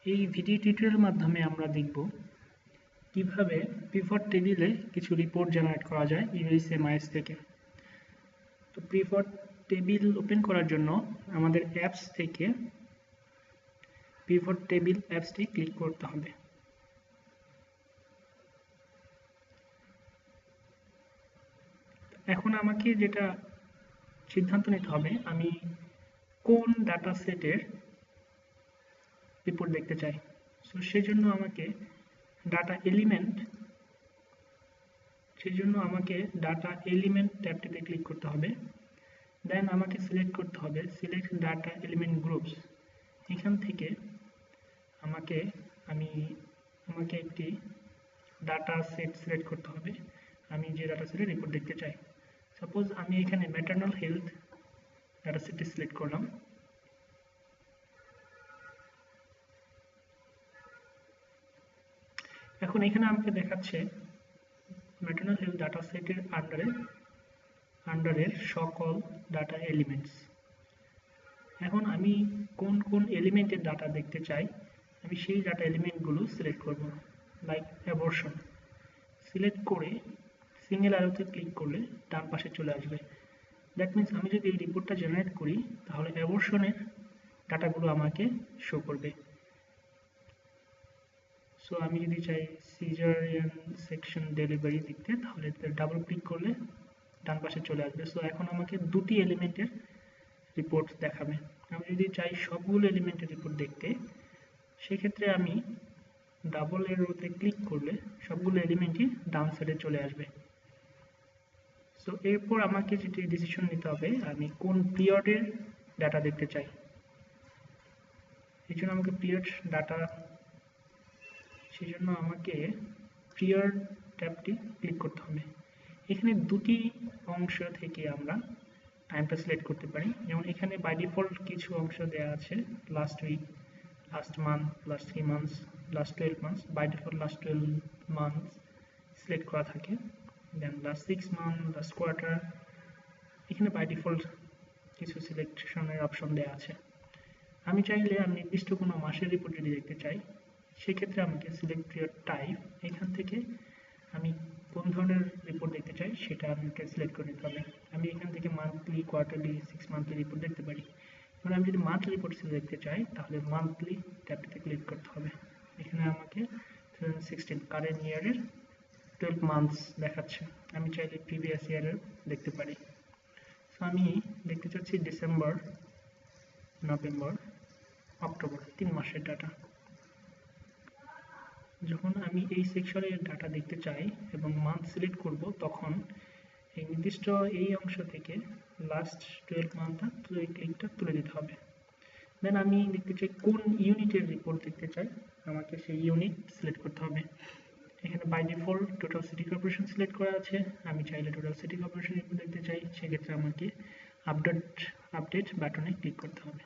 এই ভিডিও টিউটোরিয়ালের মাধ্যমে আমরা দেখব কিভাবে পিভট টেবিলে কিছু রিপোর্ট জেনারেট করা যায় USMIS থেকে। তো পিভট টেবিল ওপেন করার জন্য আমাদের অ্যাপস থেকে পিভট টেবিল অ্যাপসটি ক্লিক করতে হবে। এখন আমাকে যেটা সিদ্ধান্ত নিতে হবে, আমি কোন ডাটা সেটের রিপোর্ট দেখতে চাই। সো সেজন্য আমাকে ডাটা এলিমেন্ট ট্যাবটিতে ক্লিক করতে হবে। দেন আমাকে সিলেক্ট করতে হবে সিলেক্ট ডাটা এলিমেন্ট গ্রুপস। এখান থেকে আমাকে একটি ডাটা সেট সিলেক্ট করতে হবে। আমি যে ডাটা সেটের রিপোর্ট দেখতে চাই, সাপোজ আমি এখানে ম্যাটারনাল হেলথ ডাটা সেটটি সিলেক্ট করলাম। এখন এখানে আমাকে দেখাচ্ছে ম্যাটারনাল হেলথ ডাটা সেটের আন্ডারের সকল ডাটা এলিমেন্টস। এখন আমি কোন কোন এলিমেন্টের ডাটা দেখতে চাই, আমি সেই ডাটা এলিমেন্টগুলো সিলেক্ট করব। লাইক অ্যাবর্শন সিলেক্ট করে সিঙ্গেল অ্যারোতে ক্লিক করলে ডান পাশে চলে আসবে। দ্যাট মিনস আমি যদি এই রিপোর্টটা জেনারেট করি তাহলে অ্যাবর্শনের ডাটাগুলো আমাকে শো করবে। সো আমি যদি চাই সিজারিয়ান সেকশন ডেলিভারি দেখতে, তাহলে ডাবল ক্লিক করলে ডান পাশে চলে আসবে। সো এখন আমাকে দুটি এলিমেন্টের রিপোর্ট দেখাবে। আমি যদি চাই সবগুলো এলিমেন্টের রিপোর্ট দেখতে, সেক্ষেত্রে আমি ডাবল এরোতে ক্লিক করলে সবগুলো এলিমেন্টই ডান সাইডে চলে আসবে। সো এরপর আমাকে যেটি ডিসিশন নিতে হবে, আমি কোন পিরিয়ডের ডাটা দেখতে চাই। এই জন্য আমাকে পিরিয়ড ট্যাবটি ক্লিক করতে হবে। এখানে দুটি অংশ থেকে আমরা টাইমটা সিলেক্ট করতে পারি। যেমন এখানে বাই ডিফল্ট কিছু অংশ দেওয়া আছে, last week, last month, last 3 months, last 12 months। By default last 12 months select করা থাকে। Then last 6 months, last quarter, এখানে বাই ডিফল্ট কিছু সিলেকশনের অপশন দেওয়া আছে। আমি চাইলে আমি নির্দিষ্ট কোনো মাসের রিপোর্ট যদি দেখতে চাই, সেক্ষেত্রে আমাকে সিলেক্ট পিরিয়ড টাইপ, এখান থেকে আমি কোন ধরনের রিপোর্ট দেখতে চাই সেটা আমাকে সিলেক্ট করে নিতে হবে। আমি এখান থেকে মান্থলি, কোয়ার্টারলি, 6 monthly রিপোর্ট দেখতে পারি। এবার আমি যদি মান্থলি রিপোর্ট দেখতে চাই তাহলে মান্থলি ট্যাবটিতে ক্লিক করতে হবে। এখানে আমাকে 2016 কারেন্ট ইয়ারের 12 months দেখাচ্ছে। আমি চাইলে প্রিভিয়াস ইয়ারের দেখতে পারি। সো আমি দেখতে চাচ্ছি ডিসেম্বর, নভেম্বর, অক্টোবর, 3 মাসের ডাটা। যখন আমি এই সেকশনের ডাটা দেখতে চাই এবং মান্থ সিলেক্ট করব, তখন এই নির্দিষ্ট এই অংশ থেকে লাস্ট 12 মান্থটা ক্লিকটা তুলে দিতে হবে। দেন আমি দেখতে চাই কোন ইউনিটের রিপোর্ট দেখতে চাই, আমাকে সেই ইউনিট সিলেক্ট করতে হবে। এখানে by default total city corporation select করা আছে। আমি চাইলে টোটাল সিটি কর্পোরেশন রিপোর্ট দেখতে চাই, সেক্ষেত্রে আমাকে আপডেট বাটনে ক্লিক করতে হবে।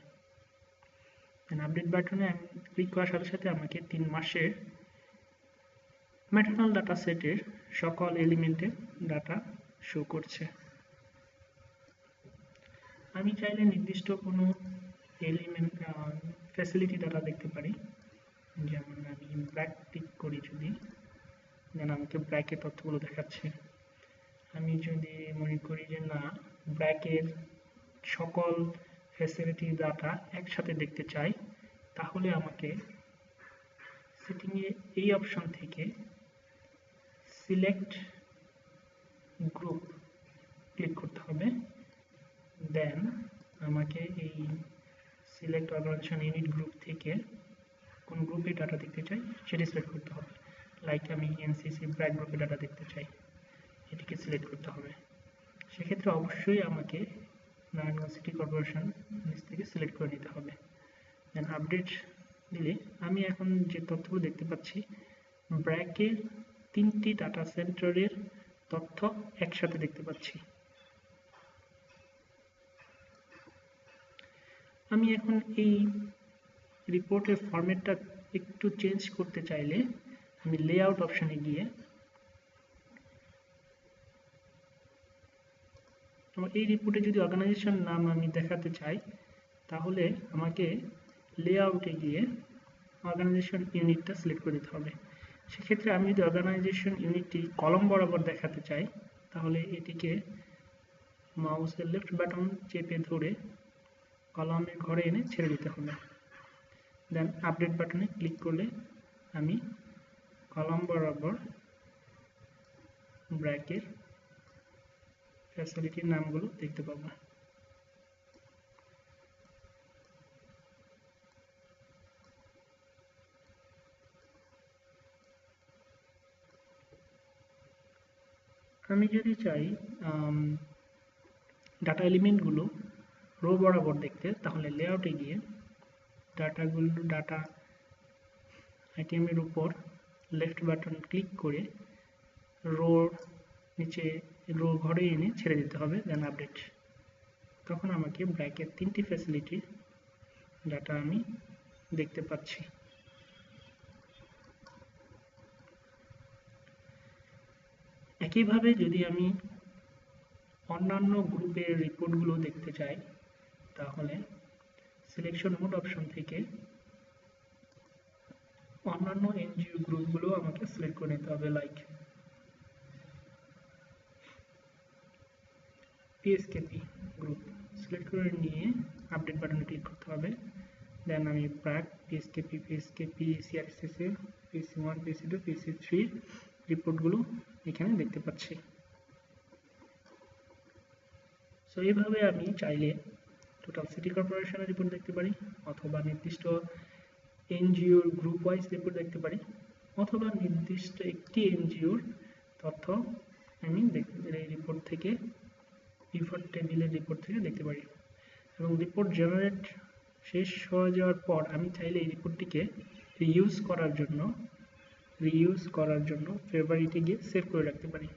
দেন আপডেট বাটনে আমি ক্লিক করার সাথে সাথে আমাকে 3 মাসের ম্যাটারনাল ডাটা সেটের সকল এলিমেন্টের ডাটা শো করছে। আমি চাইলে নির্দিষ্ট কোনো এলিমেন্ট ফ্যাসিলিটি ডাটা দেখতে পারি। যেমন আমি ব্র্যাক ক্লিক করি যদি, দেন আমাকে ব্র্যাকের তথ্যগুলো দেখাচ্ছে। আমি যদি মনে করি যে না, ব্র্যাকের সকল ফ্যাসিলিটি ডাটা একসাথে দেখতে চাই, তাহলে আমাকে সেটিংয়ে এই অপশন থেকে সিলেক্ট গ্রুপ ক্লিক করতে হবে। দেন আমাকে এই সিলেক্ট অর্গানাইজেশন ইউনিট গ্রুপ থেকে কোন গ্রুপে ডাটা দেখতে চাই সেটি সিলেক্ট করতে হবে। লাইক আমি এনসিসি ব্র্যাক গ্রুপে ডাটা দেখতে চাই, এটিকে সিলেক্ট করতে হবে। সেক্ষেত্রে অবশ্যই আমাকে নারায়ণগঞ্জ সিটি কর্পোরেশন নিচ থেকে সিলেক্ট করে নিতে হবে। দেন আপডেট দিলে আমি এখন যে তথ্যগুলো দেখতে পাচ্ছি, ব্র্যাকের 3টি ডাটা সেন্টারের তথ্য একসাথে দেখতে পাচ্ছি। আমি এখন এই রিপোর্টের ফরম্যাটটা একটু চেঞ্জ করতে চাইলে আমি লেআউট অপশনে গিয়ে এই রিপোর্টে যদি অর্গানাইজেশন নাম আমি দেখাতে চাই, তাহলে আমাকে লেআউটে গিয়ে অর্গানাইজেশন ইউনিটটা সিলেক্ট করে দিতে হবে। সেক্ষেত্রে আমি যদি অর্গানাইজেশন ইউনিটটি কলম বরাবর দেখাতে চাই, তাহলে এটিকে মাউসের লেফট বাটন চেপে ধরে কলামের ঘরে এনে ছেড়ে দিতে হবে। দেন আপডেট বাটনে ক্লিক করলে আমি কলাম বরাবর ব্র্যাকের ফ্যাসিলিটির নামগুলো দেখতে পাবো। আমি যদি চাই ডাটা এলিমেন্টগুলো রো বরাবর দেখতে, তাহলে লেআউটে গিয়ে ডাটা আইটেমের উপর লেফট বাটন ক্লিক করে রোর নিচে রো ঘরে এনে ছেড়ে দিতে হবে, দেন আপডেট। তখন আমাকে ব্র্যাকের 3টি ফ্যাসিলিটি ডাটা আমি দেখতে পাচ্ছি। একইভাবে যদি আমি অন্যান্য গ্রুপের রিপোর্টগুলো দেখতে চাই, তাহলে সিলেকশন মোড অপশন থেকে অন্যান্য এনজিও গ্রুপগুলো আমাকে সিলেক্ট করে নিতে হবে, লাইক পিএসকেপি গ্রুপ সিলেক্ট করে নিয়ে আপডেট বাটনে ক্লিক করতে হবে। দেন আমি প্রাক পিএসকেপি সিআরএসএস পিসি1 পিসি2 পিসি3 রিপোর্টগুলো এখানে দেখতে পাচ্ছি। সো এইভাবে আমি চাইলে টোটাল সিটি কর্পোরেশনের রিপোর্ট দেখতে পারি, অথবা নির্দিষ্ট এনজিওর গ্রুপ ওয়াইজ রিপোর্ট দেখতে পারি, অথবা নির্দিষ্ট একটি এনজিওর তথ্য আমি এই রিপোর্ট থেকে পিভট টেবিলের রিপোর্ট থেকে দেখতে পারি। এবং রিপোর্ট জেনারেট শেষ হয়ে যাওয়ার পর আমি চাইলে এই রিপোর্টটিকে রিইউজ করার জন্য ফেভারিটে গিয়ে সেভ করে রাখতে পারি।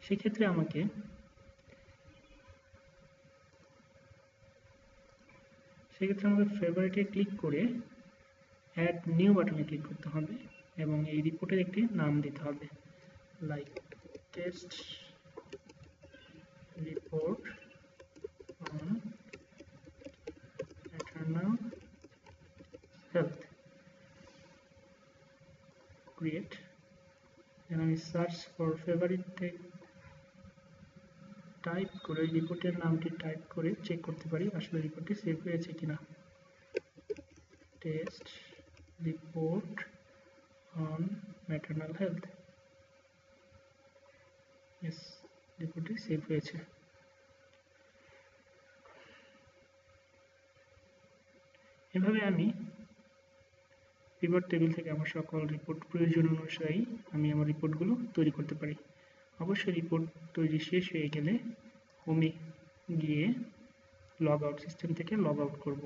সেক্ষেত্রে আমাকে ফেভারিটে ক্লিক করে অ্যাড নিউ বাটনে ক্লিক করতে হবে এবং এই রিপোর্টের একটি নাম দিতে হবে, like test report on maternal health, create. আমি সার্চ ফর ফেভারিট টাইপ করে রিপোর্টের নামটি টাইপ করে চেক করতে পারি আসলে রিপোর্টটি সেভ হয়েছে কিনা। Test report on maternal health, yes, রিপোর্টটি সেভ হয়েছে। এভাবে আমি পিভট টেবিল থেকে আমার সকল রিপোর্ট প্রয়োজন অনুসারে আমি আমার রিপোর্টগুলো তৈরি করতে পারি। অবশ্যই রিপোর্ট তৈরি শেষ হয়ে গেলে হোমে গিয়ে লগ আউট সিস্টেম থেকে লগ আউট করব।